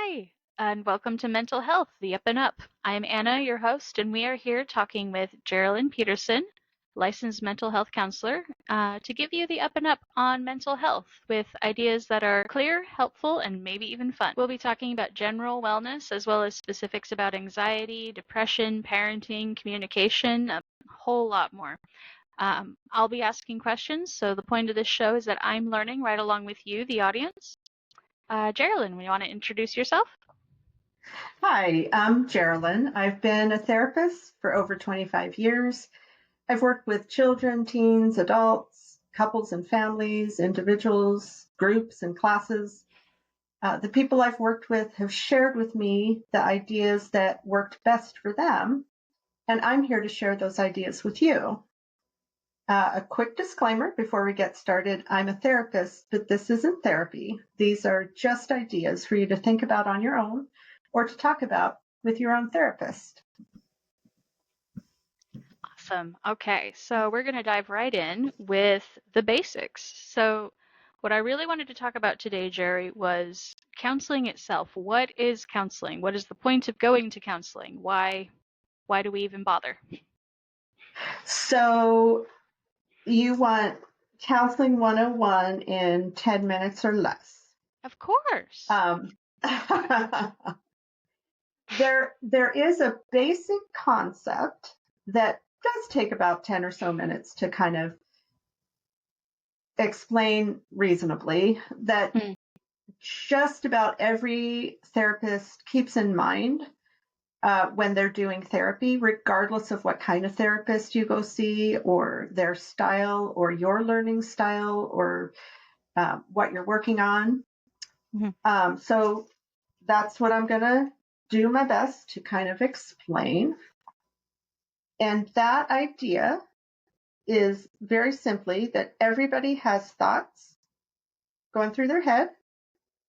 Hi, and welcome to Mental Health, the Up&Up. I'm Anna, your host, and we are here talking with Geraldine Peterson, licensed mental health counselor, to give you the Up&Up on mental health with ideas that are clear, helpful, and maybe even fun. We'll be talking about general wellness as well as specifics about anxiety, depression, parenting, communication, a whole lot more. I'll be asking questions, so the point of this show is that I'm learning right along with you, the audience. Geraldine, you want to introduce yourself? Hi, I'm Geraldine. I've been a therapist for over 25 years. I've worked with children, teens, adults, couples and families, individuals, groups, and classes. The people I've worked with have shared with me the ideas that worked best for them, and I'm here to share those ideas with you. A quick disclaimer before we get started. I'm a therapist, but this isn't therapy. These are just ideas for you to think about on your own or to talk about with your own therapist. Awesome. Okay, so we're going to dive right in with the basics. So, what I really wanted to talk about today, Jerry, was counseling itself. What is counseling? What is the point of going to counseling? Why do we even bother? So, you want counseling 101 in 10 minutes or less. Of course. There is a basic concept that does take about 10 or so minutes to kind of explain reasonably that just about every therapist keeps in mind when they're doing therapy, regardless of what kind of therapist you go see or their style or your learning style or what you're working on. So that's what I'm going to do my best to kind of explain. And that idea is very simply that everybody has thoughts going through their head.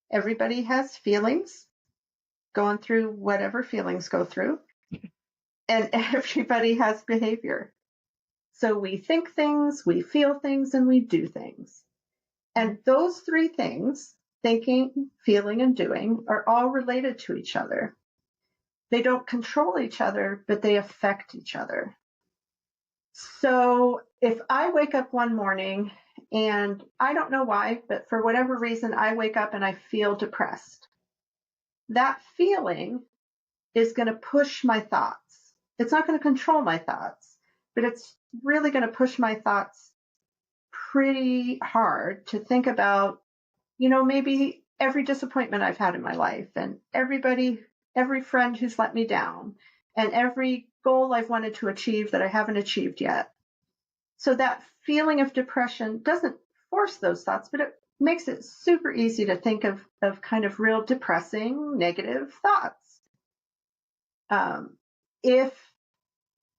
Everybody has feelings going through whatever feelings go through. And everybody has behavior. So we think things, we feel things, and we do things. And those three things, thinking, feeling, and doing, are all related to each other. They don't control each other, but they affect each other. So if I wake up one morning and I don't know why, but for whatever reason, I wake up and I feel depressed, that feeling is going to push my thoughts. It's not going to control my thoughts, but it's really going to push my thoughts pretty hard to think about, maybe every disappointment I've had in my life and every friend who's let me down and every goal I've wanted to achieve that I haven't achieved yet. So that feeling of depression doesn't force those thoughts, but it makes it super easy to think of kind of real depressing, negative thoughts. If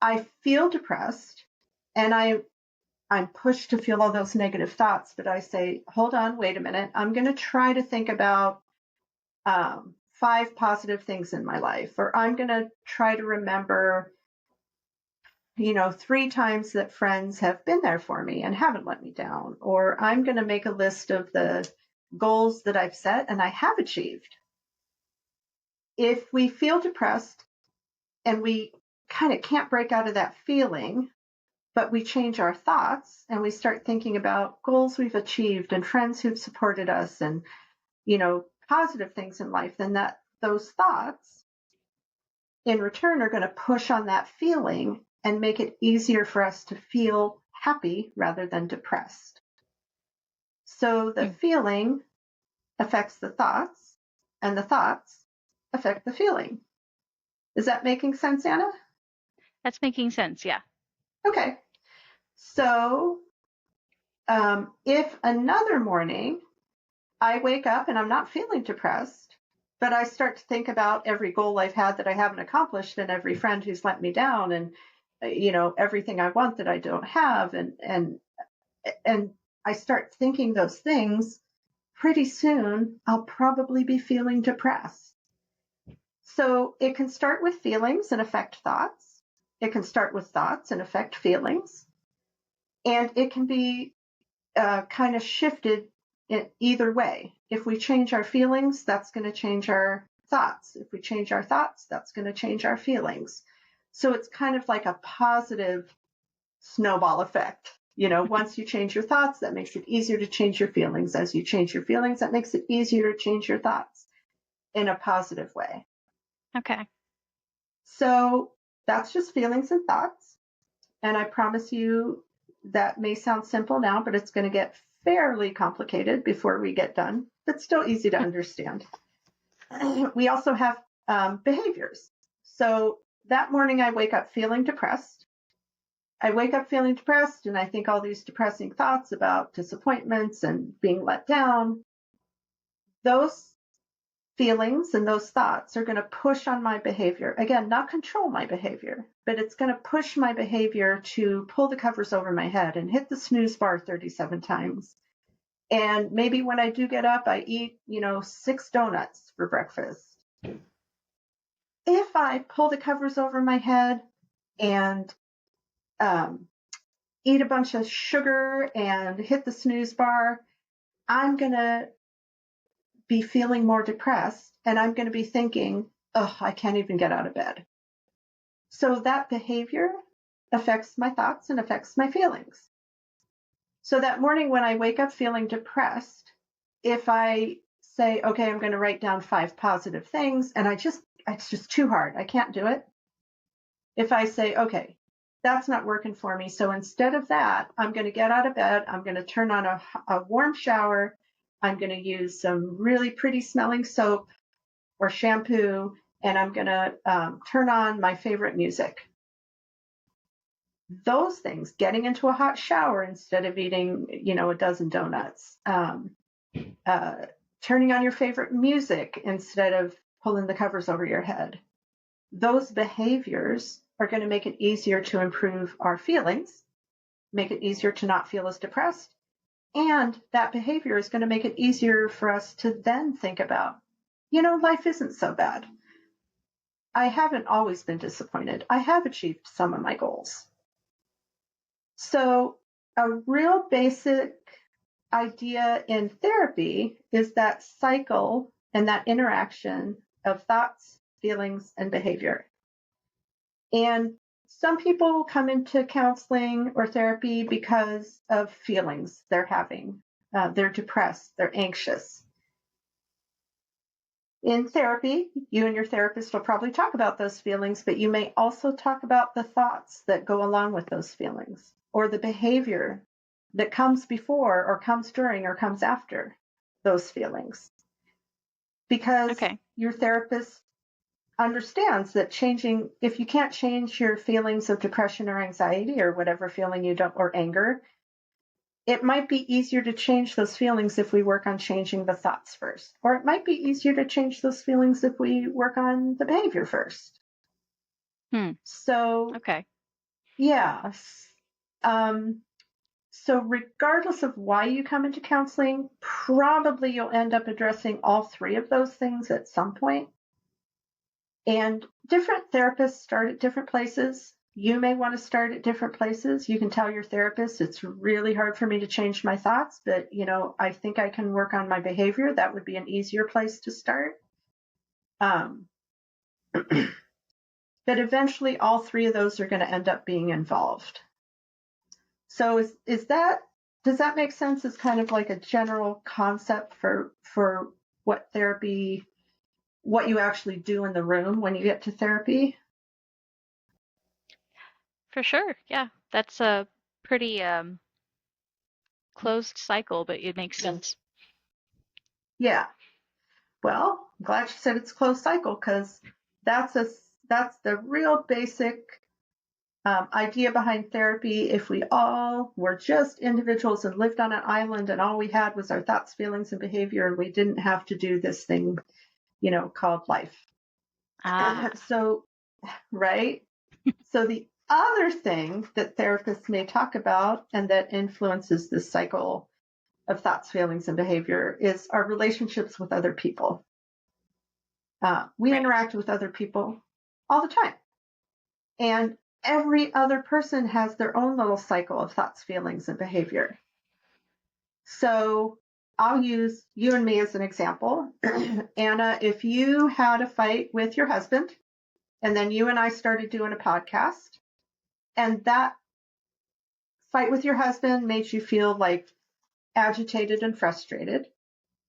I feel depressed and I'm pushed to feel all those negative thoughts, but I say, hold on, wait a minute. I'm going to try to think about 5 positive things in my life, or I'm going to try to remember, 3 times that friends have been there for me and haven't let me down, or I'm going to make a list of the goals that I've set and I have achieved. If we feel depressed and we kind of can't break out of that feeling, but we change our thoughts and we start thinking about goals we've achieved and friends who've supported us and, positive things in life, then those thoughts in return are going to push on that feeling and make it easier for us to feel happy rather than depressed. So the feeling affects the thoughts and the thoughts affect the feeling. Is that making sense, Anna? That's making sense, yeah. Okay. So if another morning I wake up and I'm not feeling depressed, but I start to think about every goal I've had that I haven't accomplished and every friend who's let me down and, everything I want that I don't have. And I start thinking those things, pretty soon I'll probably be feeling depressed. So it can start with feelings and affect thoughts. It can start with thoughts and affect feelings. And it can be kind of shifted in either way. If we change our feelings, that's going to change our thoughts. If we change our thoughts, that's going to change our feelings. So it's kind of like a positive snowball effect. Once you change your thoughts, that makes it easier to change your feelings. As you change your feelings, that makes it easier to change your thoughts in a positive way. Okay. So that's just feelings and thoughts. And I promise you that may sound simple now, but it's going to get fairly complicated before we get done, but still easy to understand. We also have behaviors. So that morning I wake up feeling depressed. And I think all these depressing thoughts about disappointments and being let down. Those feelings and those thoughts are going to push on my behavior. Again, not control my behavior, but it's going to push my behavior to pull the covers over my head and hit the snooze bar 37 times. And maybe when I do get up, I eat, 6 donuts for breakfast. If I pull the covers over my head and eat a bunch of sugar and hit the snooze bar, I'm going to be feeling more depressed, and I'm going to be thinking, oh, I can't even get out of bed. So that behavior affects my thoughts and affects my feelings. So that morning when I wake up feeling depressed, if I say, okay, I'm going to write down 5 positive things, and it's just too hard, I can't do it. If I say, okay, that's not working for me, so instead of that, I'm going to get out of bed, I'm going to turn on a warm shower, I'm going to use some really pretty smelling soap or shampoo, and I'm going to turn on my favorite music. Those things, getting into a hot shower instead of eating, a dozen donuts, turning on your favorite music instead of pulling the covers over your head. Those behaviors are going to make it easier to improve our feelings, make it easier to not feel as depressed, and that behavior is going to make it easier for us to then think about, life isn't so bad. I haven't always been disappointed. I have achieved some of my goals. So a real basic idea in therapy is that cycle and that interaction of thoughts, feelings, and behavior. And some people come into counseling or therapy because of feelings they're having. They're depressed, they're anxious. In therapy, you and your therapist will probably talk about those feelings, but you may also talk about the thoughts that go along with those feelings, or the behavior that comes before or comes during or comes after those feelings. Because your therapist understands that if you can't change your feelings of depression or anxiety or whatever feeling you don't, or anger, it might be easier to change those feelings if we work on changing the thoughts first. Or it might be easier to change those feelings if we work on the behavior first. So, yeah. So regardless of why you come into counseling, probably you'll end up addressing all 3 of those things at some point. And different therapists start at different places. You may want to start at different places. You can tell your therapist, it's really hard for me to change my thoughts, but I think I can work on my behavior. That would be an easier place to start. But eventually all 3 of those are going to end up being involved. So does that make sense as kind of like a general concept for what therapy, what you actually do in the room when you get to therapy? For sure. Yeah. That's a pretty closed cycle, but it makes sense. Yeah. Well, I'm glad you said it's closed cycle, because that's the real basic idea behind therapy. If we all were just individuals and lived on an island and all we had was our thoughts, feelings, and behavior, and we didn't have to do this thing, called life. So, right? So the other thing that therapists may talk about and that influences this cycle of thoughts, feelings, and behavior is our relationships with other people. We interact with other people all the time. And every other person has their own little cycle of thoughts, feelings, and behavior. So I'll use you and me as an example. Anna, if you had a fight with your husband and then you and I started doing a podcast and that fight with your husband made you feel like agitated and frustrated,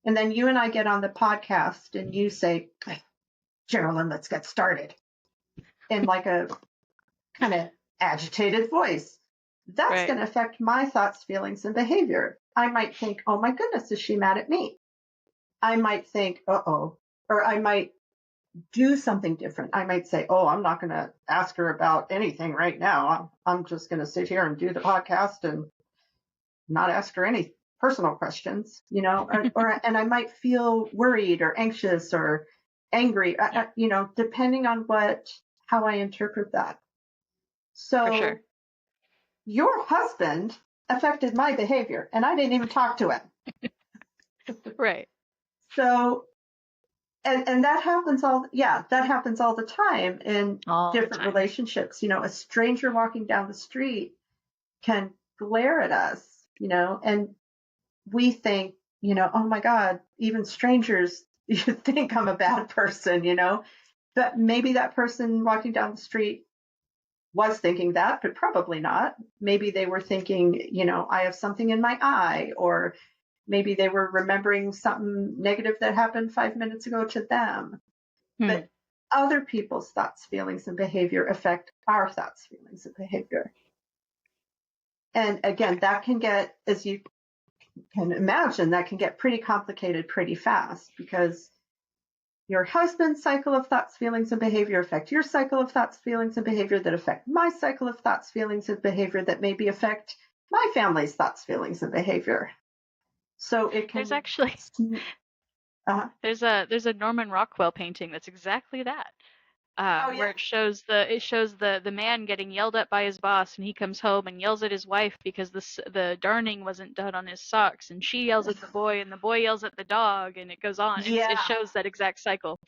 and then you and I get on the podcast and you say, Geraldine, let's get started, in like a kind of agitated voice, that's going to affect my thoughts, feelings, and behavior. I might think, oh my goodness, is she mad at me? I might think, uh-oh, or I might do something different. I might say, oh, I'm not going to ask her about anything right now. I'm just going to sit here and do the podcast and not ask her any personal questions, and I might feel worried or anxious or angry, depending on how I interpret that. So For sure. Your husband affected my behavior and I didn't even talk to him. Right. So, and that happens that happens all the time in different relationships. A stranger walking down the street can glare at us, and we think, oh my God, even strangers, you think I'm a bad person, but maybe that person walking down the street was thinking that, but probably not. Maybe they were thinking, I have something in my eye, or maybe they were remembering something negative that happened 5 minutes ago to them. But other people's thoughts, feelings, and behavior affect our thoughts, feelings, and behavior. And again, that can get, as you can imagine, that can get pretty complicated pretty fast, because your husband's cycle of thoughts, feelings, and behavior affect your cycle of thoughts, feelings, and behavior that affect my cycle of thoughts, feelings, and behavior that maybe affect my family's thoughts, feelings, and behavior. So it can. There's actually there's a Norman Rockwell painting that's exactly that. Where it shows the man getting yelled at by his boss, and he comes home and yells at his wife because the darning wasn't done on his socks, and she yells at the boy, and the boy yells at the dog, and it goes on. It shows that exact cycle.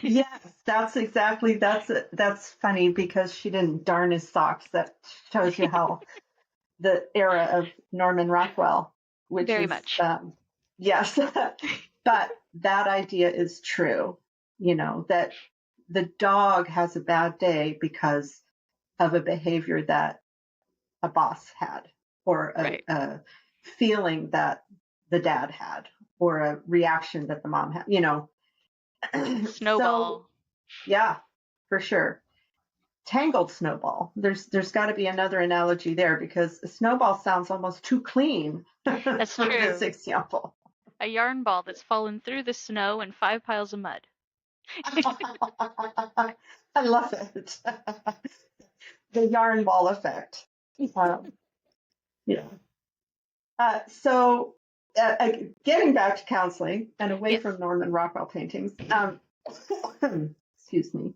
Yes, that's funny because she didn't darn his socks. That shows you how the era of Norman Rockwell, which very is much. Yes, but that idea is true. That the dog has a bad day because of a behavior that a boss had, or a feeling that the dad had, or a reaction that the mom had. Snowball. So, yeah, for sure. Tangled snowball. There's got to be another analogy there, because a snowball sounds almost too clean That's for true. this example. A yarn ball that's fallen through the snow and 5 piles of mud. I love it. The yarn ball effect. Yeah. So, getting back to counseling and away from Norman Rockwell paintings. Excuse me.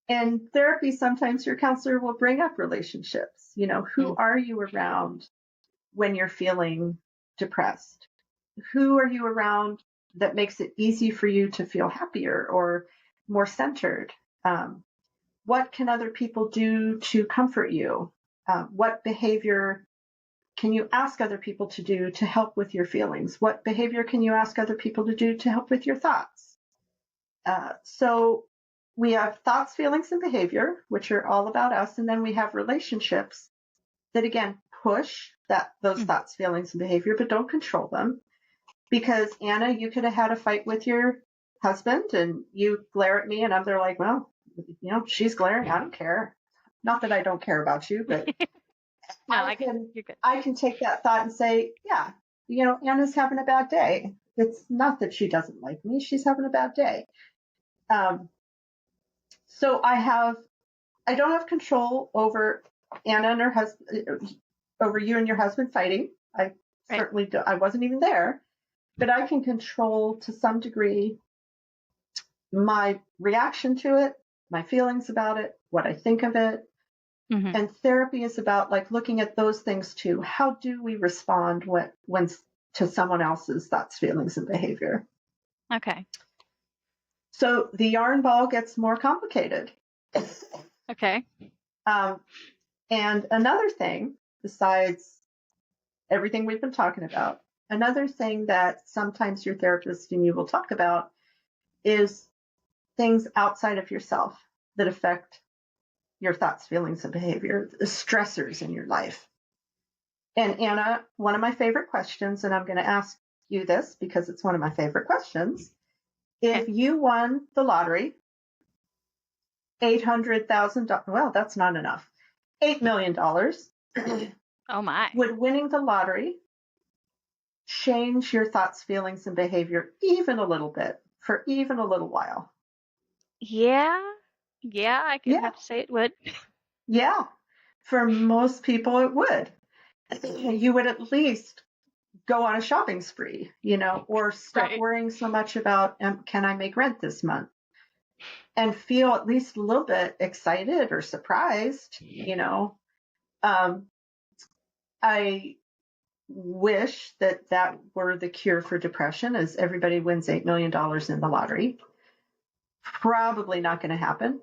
In therapy, sometimes your counselor will bring up relationships. Who are you around when you're feeling depressed? Who are you around that makes it easy for you to feel happier or more centered? What can other people do to comfort you? What behavior can you ask other people to do to help with your feelings? What behavior can you ask other people to do to help with your thoughts? So we have thoughts, feelings, and behavior, which are all about us. And then we have relationships that, again, push those thoughts, feelings, and behavior, but don't control them. Because, Anna, you could have had a fight with your husband and you glare at me and I'm there like, well, she's glaring. I don't care. Not that I don't care about you, but no, I can take that thought and say, yeah, Anna's having a bad day. It's not that she doesn't like me. She's having a bad day. So I don't have control over Anna and her husband, over you and your husband fighting. I certainly don't. I wasn't even there, but I can control to some degree my reaction to it, my feelings about it, what I think of it. Mm-hmm. And therapy is about looking at those things too. How do we respond when to someone else's thoughts, feelings, and behavior? Okay. So the yarn ball gets more complicated. Okay. And another thing, besides everything we've been talking about, Another thing that sometimes your therapist and you will talk about is things outside of yourself that affect your thoughts, feelings, and behavior, the stressors in your life. And Anna, one of my favorite questions, and I'm going to ask you this because it's one of my favorite questions. Okay. If you won the lottery, $800,000, well, that's not enough, $8 million, Oh my. would winning the lottery change your thoughts, feelings, and behavior even a little bit for even a little while? Yeah. Yeah, I could Yeah, have to say it would. yeah. For most people, it would. You would at least go on a shopping spree, or stop Right. worrying so much about can I make rent this month, and feel at least a little bit excited or surprised. Um, I wish that that were the cure for depression, as everybody wins $8 million in the lottery. Probably not going to happen.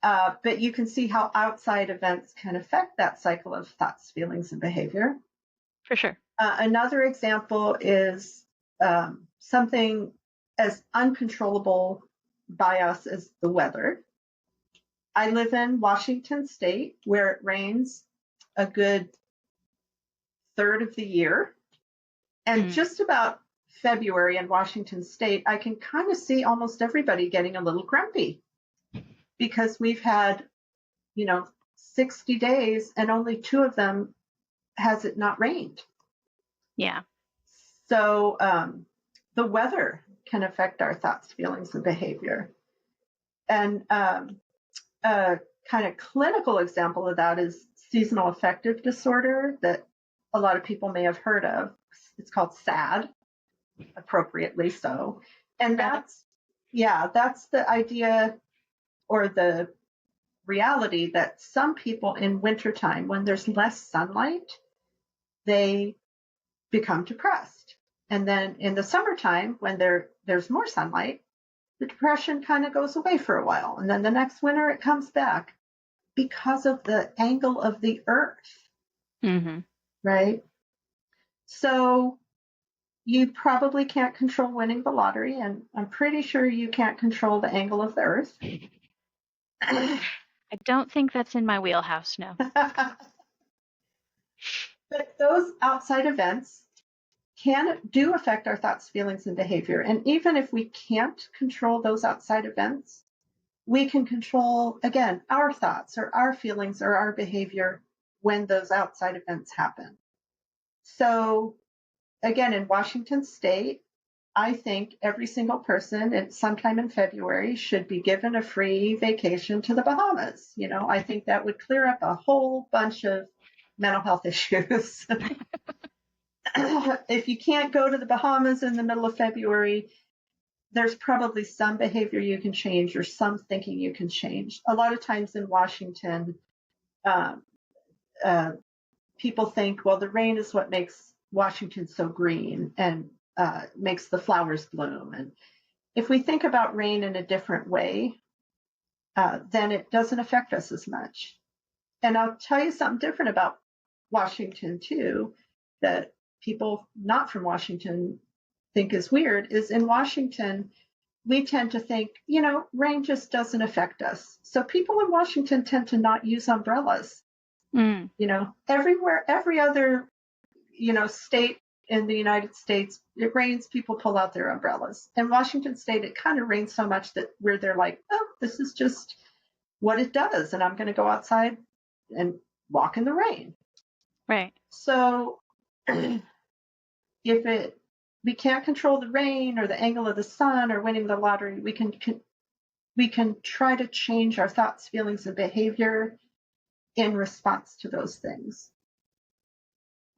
But you can see how outside events can affect that cycle of thoughts, feelings, and behavior. For sure. Another example is something as uncontrollable by us as the weather. I live in Washington State, where it rains a good third of the year. And just about February in Washington State, I can kind of see almost everybody getting a little grumpy because we've had, 60 days and only 2 of them has it not rained. Yeah. So the weather can affect our thoughts, feelings, and behavior. And a kind of clinical example of that is seasonal affective disorder that a lot of people may have heard of. It's called SAD, appropriately so. And that's the idea or the reality that some people in wintertime, when there's less sunlight, they become depressed. And then in the summertime, when there's more sunlight, the depression kind of goes away for a while. And then the next winter, it comes back because of the angle of the earth, right? So you probably can't control winning the lottery, and I'm pretty sure you can't control the angle of the earth. I don't think that's in my wheelhouse, no. But those outside events do affect our thoughts, feelings, and behavior. And even if we can't control those outside events, we can control, again, our thoughts or our feelings or our behavior when those outside events happen. So, again, in Washington State, I think every single person at sometime in February should be given a free vacation to the Bahamas. I think that would clear up a whole bunch of mental health issues. If you can't go to the Bahamas in the middle of February, there's probably some behavior you can change or some thinking you can change. A lot of times in Washington, um, people think, well, the rain is what makes Washington so green and makes the flowers bloom. And if we think about rain in a different way, then it doesn't affect us as much. And I'll tell you something different about Washington, too, that people not from Washington think is weird, is in Washington, we tend to think, rain just doesn't affect us. So people in Washington tend to not use umbrellas. Everywhere, every other, state in the United States, it rains, people pull out their umbrellas. In Washington State, it kind of rains so much that where they're like, oh, this is just what it does. And I'm going to go outside and walk in the rain. Right. So if we can't control the rain or the angle of the sun or winning the lottery, we can try to change our thoughts, feelings, and behavior in response to those things.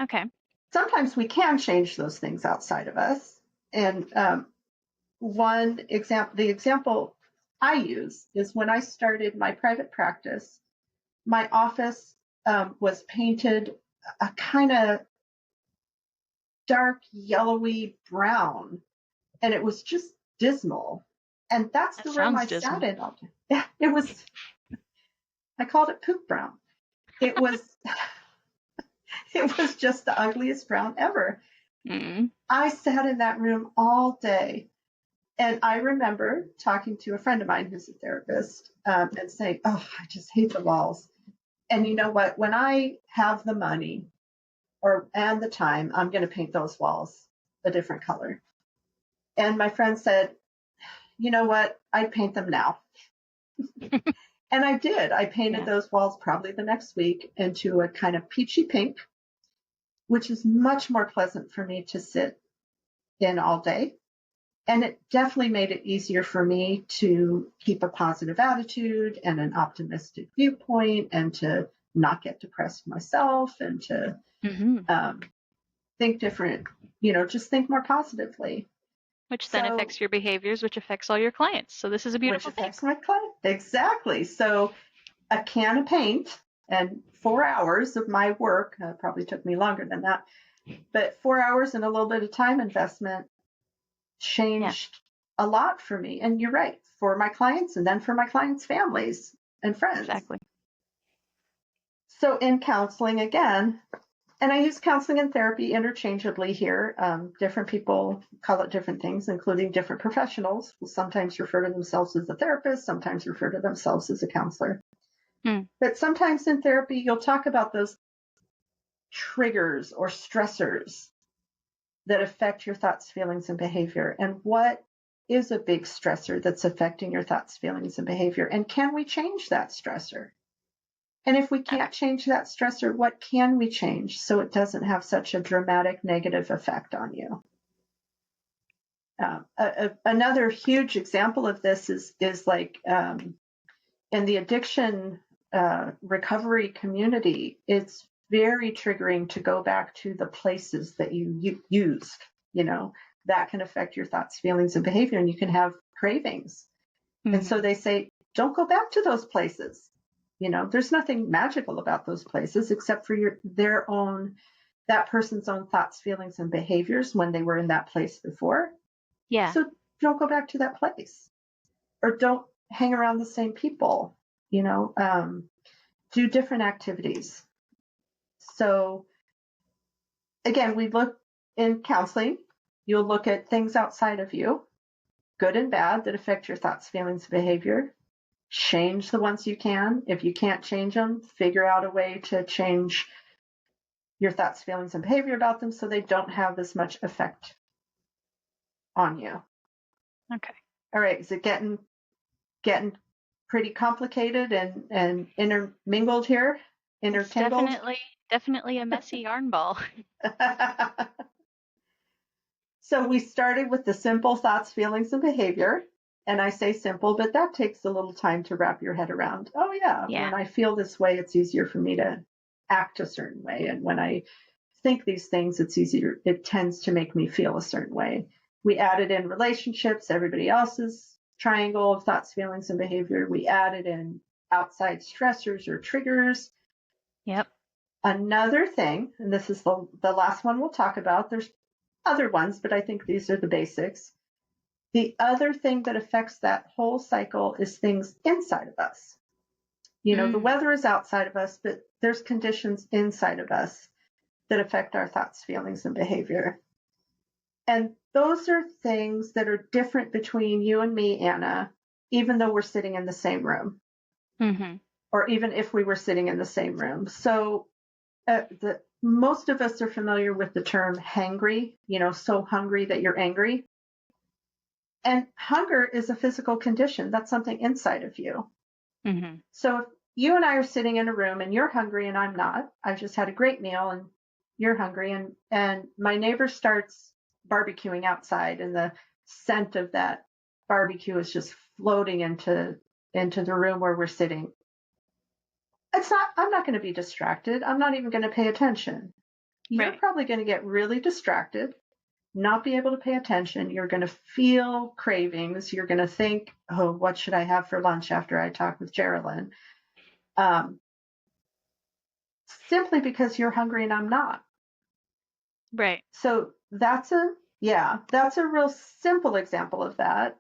Okay. Sometimes we can change those things outside of us. And the example I use is when I started my private practice, my office was painted a kind of dark yellowy brown, and it was just dismal. And that's That the room I sounds sat dismal. in all day. It was, I called it poop brown. It was, it was just the ugliest brown ever. Mm. I sat in that room all day. And I remember talking to a friend of mine who's a therapist and saying, oh, I just hate the walls. And you know what? When I have the money and the time, I'm going to paint those walls a different color. And my friend said, you know what? I'd paint them now. And I did. I painted those walls probably the next week into a kind of peachy pink, which is much more pleasant for me to sit in all day. And it definitely made it easier for me to keep a positive attitude and an optimistic viewpoint and to not get depressed myself and to think different, just think more positively. Which then affects your behaviors, which affects all your clients. So this is a beautiful thing. Which affects my client. Exactly. So a can of paint and 4 hours of my work, probably took me longer than that, but 4 hours and a little bit of time investment changed a lot for me. And you're right, for my clients and then for my clients' families and friends. Exactly. So in counseling, again, and I use counseling and therapy interchangeably here. Different people call it different things, including different professionals will sometimes refer to themselves as a therapist, sometimes refer to themselves as a counselor. But sometimes in therapy, you'll talk about those triggers or stressors that affect your thoughts, feelings, and behavior. And what is a big stressor that's affecting your thoughts, feelings, and behavior? And can we change that stressor? And if we can't change that stressor, what can we change so it doesn't have such a dramatic negative effect on you? Another huge example of this is like in the addiction recovery community, it's very triggering to go back to the places that you used. That can affect your thoughts, feelings, and behavior, and you can have cravings. And so they say, don't go back to those places. There's nothing magical about those places except for that person's own thoughts, feelings, and behaviors when they were in that place before. Yeah. So don't go back to that place, or don't hang around the same people. Do different activities. So again, we look in counseling, you'll look at things outside of you, good and bad, that affect your thoughts, feelings, and behavior. Change the ones you can. If you can't change them, figure out a way to change your thoughts, feelings, and behavior about them so they don't have as much effect on you. Okay. All right. Is it getting pretty complicated and intermingled here? Intertangled? It's definitely a messy yarn ball. So we started with the simple thoughts, feelings, and behavior. And I say simple, but that takes a little time to wrap your head around. Oh, yeah. When I feel this way, it's easier for me to act a certain way. And when I think these things, it tends to make me feel a certain way. We added in relationships, everybody else's triangle of thoughts, feelings, and behavior. We added in outside stressors or triggers. Yep. Another thing, and this is the last one we'll talk about, there's other ones, but I think these are the basics. The other thing that affects that whole cycle is things inside of us. The weather is outside of us, but there's conditions inside of us that affect our thoughts, feelings, and behavior. And those are things that are different between you and me, Anna, even though we're sitting in the same room. Or even if we were sitting in the same room. So most of us are familiar with the term hangry, so hungry that you're angry. And hunger is a physical condition. That's something inside of you. So if you and I are sitting in a room and you're hungry and I'm not, I've just had a great meal and you're hungry, and my neighbor starts barbecuing outside and the scent of that barbecue is just floating into the room where we're sitting. I'm not going to be distracted. I'm not even going to pay attention. You're probably going to get really distracted, not be able to pay attention. You're going to feel cravings. You're going to think, oh, what should I have for lunch after I talk with Geraldine? Simply because you're hungry and I'm not. Right. So that's a real simple example of that.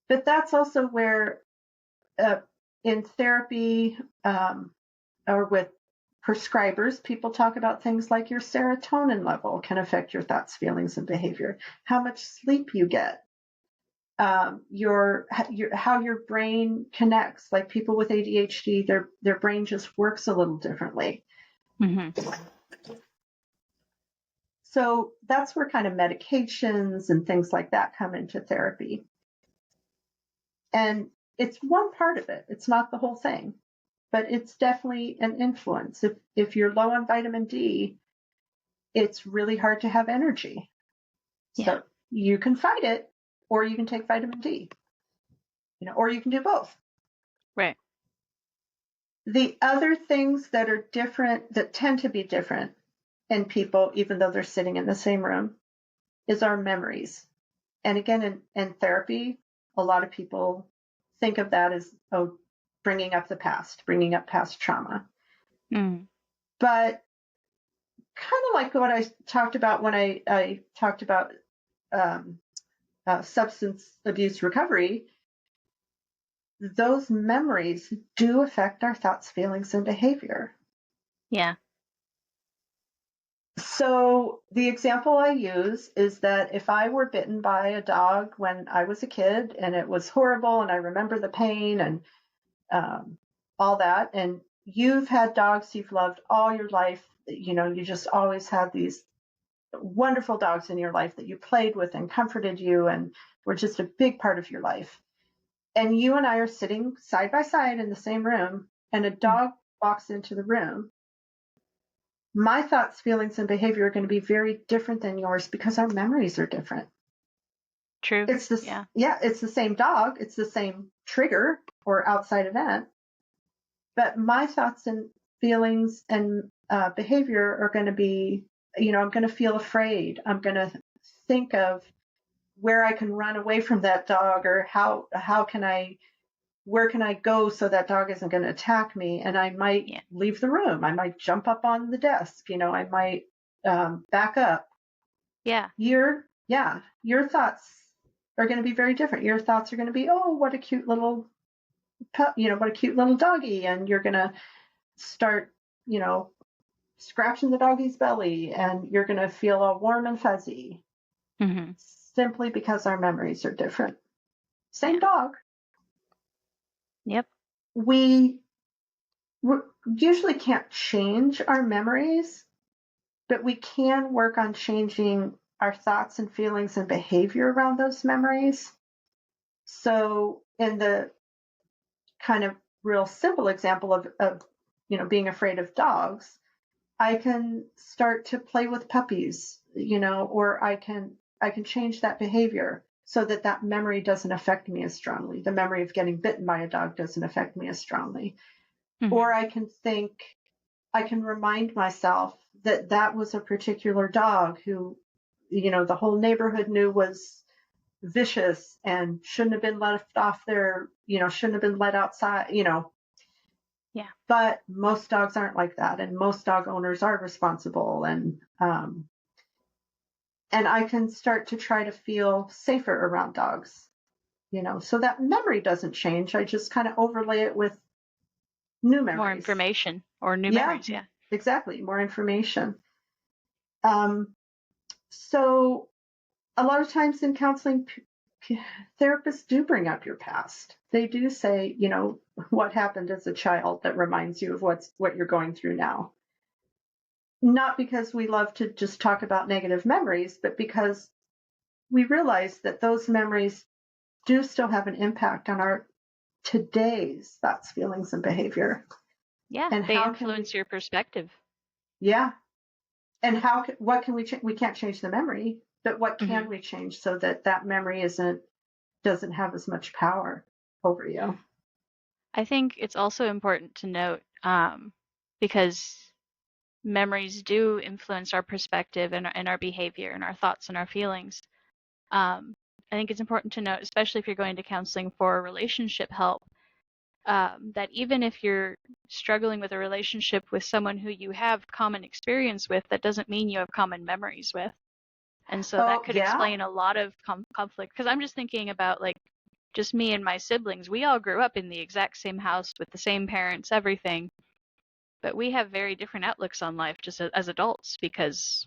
But that's also where in therapy or with prescribers, people talk about things like your serotonin level can affect your thoughts, feelings, and behavior, how much sleep you get, how your brain connects. Like people with ADHD, their brain just works a little differently. Mm-hmm. So that's where kind of medications and things like that come into therapy. And it's one part of it. It's not the whole thing, but it's definitely an influence. If you're low on vitamin D, it's really hard to have energy. Yeah. So you can fight it, or you can take vitamin D, or you can do both. Right. The other things that are different, that tend to be different in people, even though they're sitting in the same room, is our memories. And again, in therapy, a lot of people think of that as, bringing up the past, bringing up past trauma. Mm. But kind of like what I talked about when I talked about substance abuse recovery, those memories do affect our thoughts, feelings, and behavior. Yeah. So the example I use is that if I were bitten by a dog when I was a kid and it was horrible and I remember the pain and all that, and you've had dogs you've loved all your life, you just always had these wonderful dogs in your life that you played with and comforted you and were just a big part of your life. And you and I are sitting side by side in the same room, and a dog walks into the room. My thoughts, feelings, and behavior are going to be very different than yours because our memories are different. True. It's this, yeah. It's the same dog, it's the same trigger or outside event, but my thoughts and feelings and behavior are going to be, I'm going to feel afraid. I'm going to think of where I can run away from that dog, or where can I go so that dog isn't going to attack me? And I might leave the room. I might jump up on the desk. I might back up. Yeah. Your thoughts are going to be very different. Your thoughts are going to be, oh, what a cute little pup, what a cute little doggy. And you're going to start, scratching the doggy's belly, and you're going to feel all warm and fuzzy. Mm-hmm. Simply because our memories are different. Same dog. Yep. We usually can't change our memories, but we can work on changing our thoughts and feelings and behavior around those memories. So in the kind of real simple example of being afraid of dogs, I can start to play with puppies, or I can change that behavior so that memory doesn't affect me as strongly. The memory of getting bitten by a dog doesn't affect me as strongly. Mm-hmm. Or I can remind myself that was a particular dog who, the whole neighborhood knew was vicious and shouldn't have been left off there, shouldn't have been let outside, Yeah. But most dogs aren't like that, and most dog owners are responsible, and I can start to try to feel safer around dogs, so that memory doesn't change. I just kind of overlay it with new memories. More information or new memories, yeah. Exactly, more information. So a lot of times in counseling, therapists do bring up your past. They do say, what happened as a child that reminds you of what you're going through now. Not because we love to just talk about negative memories, but because we realize that those memories do still have an impact on our today's thoughts, feelings, and behavior. Yeah, And they influence your perspective. Yeah. And what can we change? We can't change the memory, but what can we change so that memory doesn't have as much power over you? I think it's also important to note, because memories do influence our perspective and our behavior and our thoughts and our feelings. I think it's important to note, especially if you're going to counseling for relationship help, that even if you're struggling with a relationship with someone who you have common experience with, that doesn't mean you have common memories with. And so that could explain a lot of conflict. Because I'm just thinking about just me and my siblings. We all grew up in the exact same house with the same parents, everything. But we have very different outlooks on life just as adults because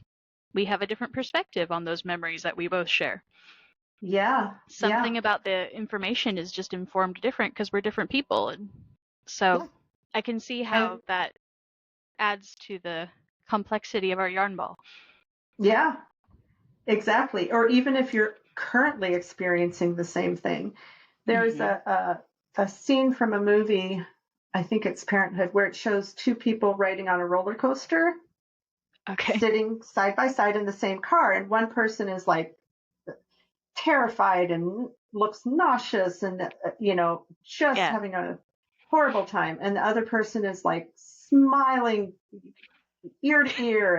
we have a different perspective on those memories that we both share. Yeah. Something about the information is just informed different because we're different people. And so I can see how that adds to the complexity of our yarn ball. Yeah, exactly. Or even if you're currently experiencing the same thing. There's a scene from a movie, I think it's Parenthood, where it shows two people riding on a roller coaster, sitting side by side in the same car. And one person is like terrified and looks nauseous and, just having a horrible time. And the other person is like smiling ear to ear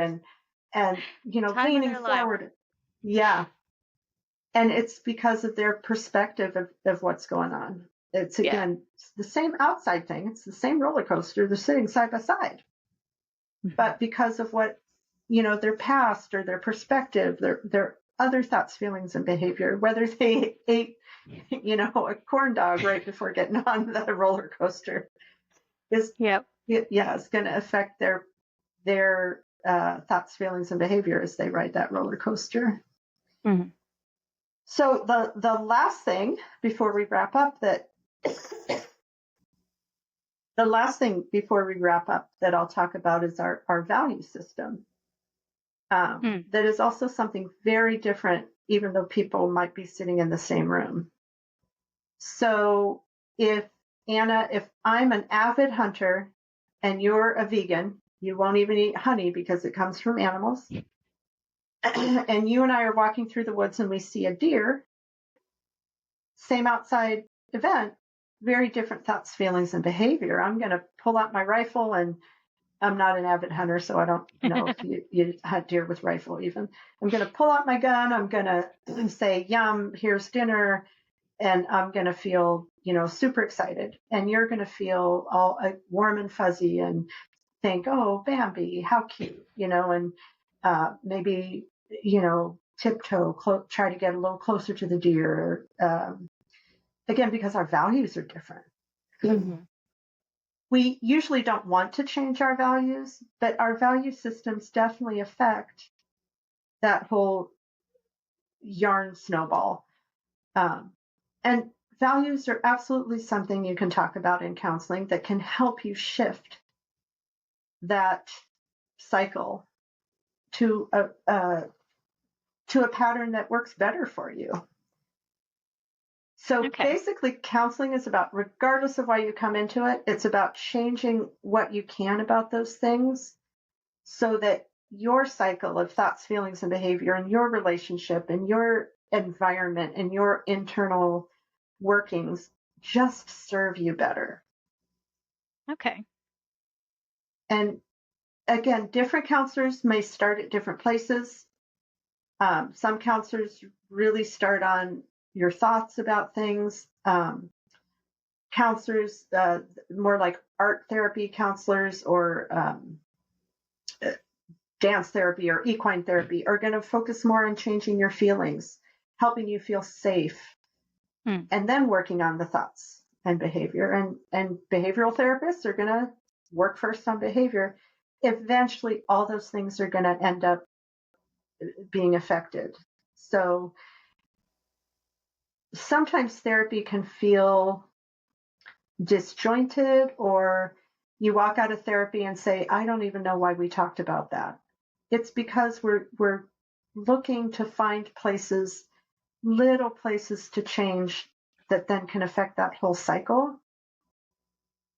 and leaning forward. Yeah. And it's because of their perspective of what's going on. It's, again, the same outside thing. It's the same roller coaster. They're sitting side by side. But because of what, their past or their perspective, their other thoughts, feelings, and behavior, whether they ate, a corn dog right before getting on the roller coaster, is it's going to affect their thoughts, feelings, and behavior as they ride that roller coaster. Mm-hmm. So the last thing before we wrap up that I'll talk about is our value system. That is also something very different, even though people might be sitting in the same room. So if I'm an avid hunter and you're a vegan, you won't even eat honey because it comes from animals. And you and I are walking through the woods and we see a deer, same outside event, very different thoughts, feelings, and behavior. I'm going to pull out my rifle, and I'm not an avid hunter, so I don't know if you hunt deer with rifle even. I'm going to pull out my gun. I'm going to say, yum, here's dinner. And I'm going to feel, super excited. And you're going to feel all warm and fuzzy and think, oh, Bambi, how cute, and maybe, tiptoe, try to get a little closer to the deer. Again, because our values are different. Mm-hmm. We usually don't want to change our values, but our value systems definitely affect that whole yarn snowball. And values are absolutely something you can talk about in counseling that can help you shift that cycle to a pattern that works better for you. So basically, counseling is about, regardless of why you come into it, it's about changing what you can about those things so that your cycle of thoughts, feelings, and behavior and your relationship and your environment and your internal workings just serve you better. Okay. And again, different counselors may start at different places. Some counselors really start on your thoughts about things. Counselors, more like art therapy counselors or dance therapy or equine therapy, are going to focus more on changing your feelings, helping you feel safe, and then working on the thoughts and behavior. And behavioral therapists are going to work first on behavior. Eventually, all those things are going to end up being affected. So sometimes therapy can feel disjointed, or you walk out of therapy and say, I don't even know why we talked about that. It's because we're looking to find places, little places to change that then can affect that whole cycle.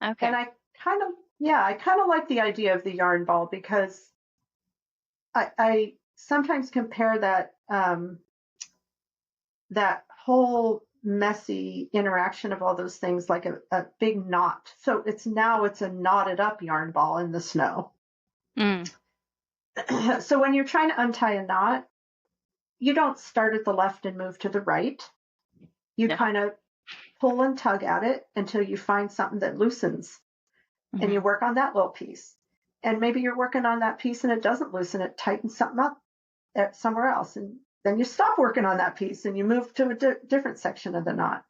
Okay. And I kind of like the idea of the yarn ball because I sometimes compare that whole messy interaction of all those things like a big knot. So it's a knotted up yarn ball in the snow. So when you're trying to untie a knot, you don't start at the left and move to the right. You kind of pull and tug at it until you find something that loosens, and you work on that little piece. And maybe you're working on that piece and it doesn't loosen, it tightens something up somewhere else. And then you stop working on that piece and you move to a different section of the knot.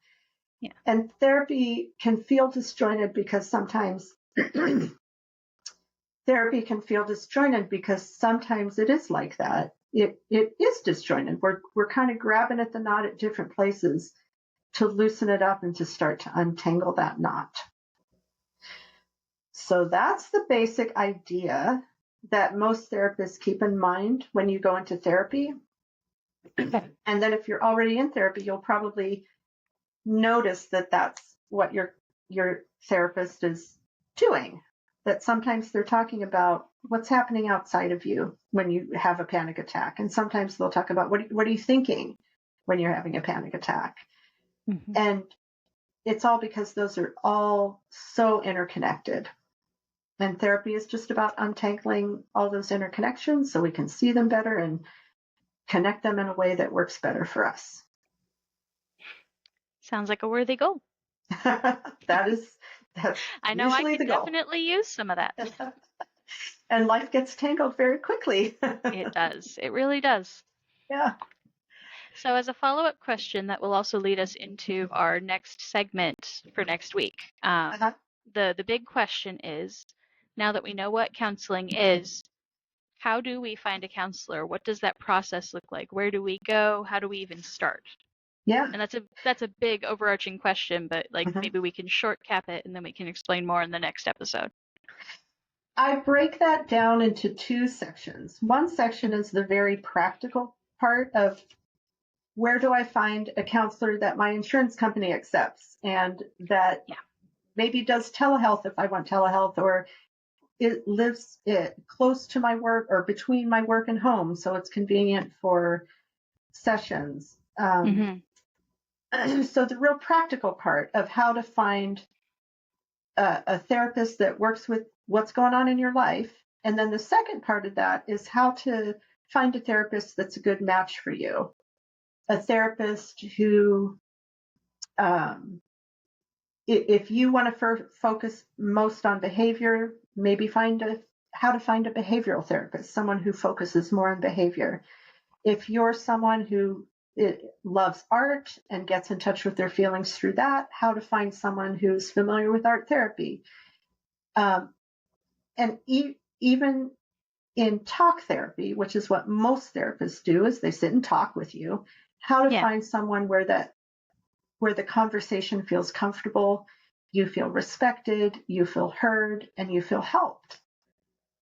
Yeah. And therapy can feel disjointed because sometimes therapy can feel disjointed because sometimes it is like that. It is disjointed. We're kind of grabbing at the knot at different places to loosen it up and to start to untangle that knot. So that's the basic idea that most therapists keep in mind when you go into therapy. And then if you're already in therapy, you'll probably notice that that's what your therapist is doing. That sometimes they're talking about what's happening outside of you when you have a panic attack. And sometimes they'll talk about what are you thinking when you're having a panic attack. Mm-hmm. And it's all because those are all so interconnected. And therapy is just about untangling all those interconnections so we can see them better and connect them in a way that works better for us. Sounds like a worthy goal. That's I know I could goal. Definitely use some of that. And life gets tangled very quickly. It does. It really does. Yeah. So as a follow-up question that will also lead us into our next segment for next week, the big question is, now that we know what counseling is, how do we find a counselor? What does that process look like? Where do we go? How do we even start? Yeah. And that's a big overarching question, but maybe we can short cap it and then we can explain more in the next episode. I break that down into two sections. One section is the very practical part of where do I find a counselor that my insurance company accepts and that maybe does telehealth if I want telehealth, or it lives close to my work or between my work and home, so it's convenient for sessions. So the real practical part of how to find a therapist that works with what's going on in your life. And then the second part of that is how to find a therapist that's a good match for you. A therapist who, if you want to focus most on behavior, maybe how to find a behavioral therapist, someone who focuses more on behavior. If you're someone who loves art and gets in touch with their feelings through that, how to find someone who's familiar with art therapy. And even in talk therapy, which is what most therapists do, is they sit and talk with you, how to find someone where the conversation feels comfortable, you feel respected, you feel heard, and you feel helped.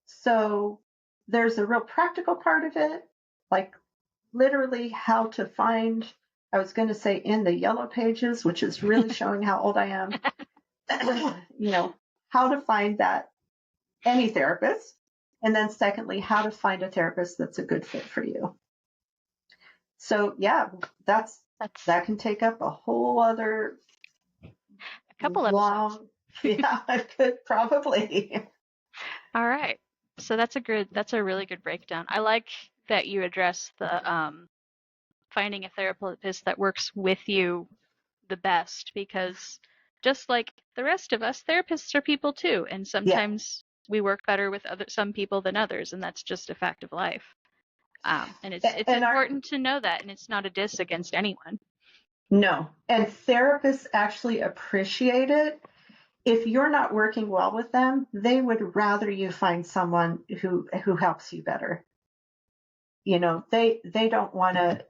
So there's a real practical part of it, like literally how to find, I was going to say in the yellow pages, which is really showing how old I am, how to find that any therapist. And then secondly, how to find a therapist that's a good fit for you. So that can take up a whole other couple episodes. Yeah, I could probably. All right. So that's a really good breakdown. I like that you address the finding a therapist that works with you the best, because just like the rest of us, therapists are people too, and sometimes we work better with some people than others, and that's just a fact of life. And it's important to know that, and it's not a diss against anyone. No, and therapists actually appreciate it. If you're not working well with them, they would rather you find someone who helps you better. They don't want it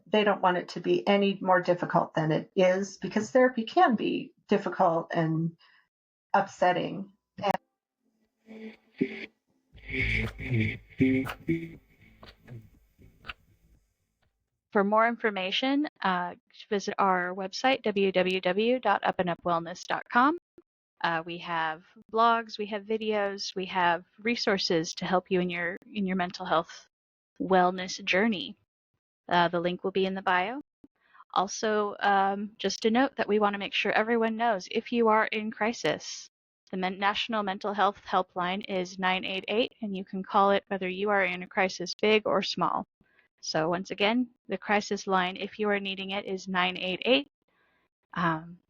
to be any more difficult than it is, because therapy can be difficult and upsetting. For more information, visit our website, www.upandupwellness.com. We have blogs, we have videos, we have resources to help you in your mental health wellness journey. The link will be in the bio. Also, just a note that we want to make sure everyone knows, if you are in crisis, the National Mental Health Helpline is 988, and you can call it whether you are in a crisis big or small. So once again, the crisis line, if you are needing it, is 988.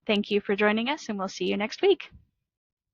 Thank you for joining us, and we'll see you next week.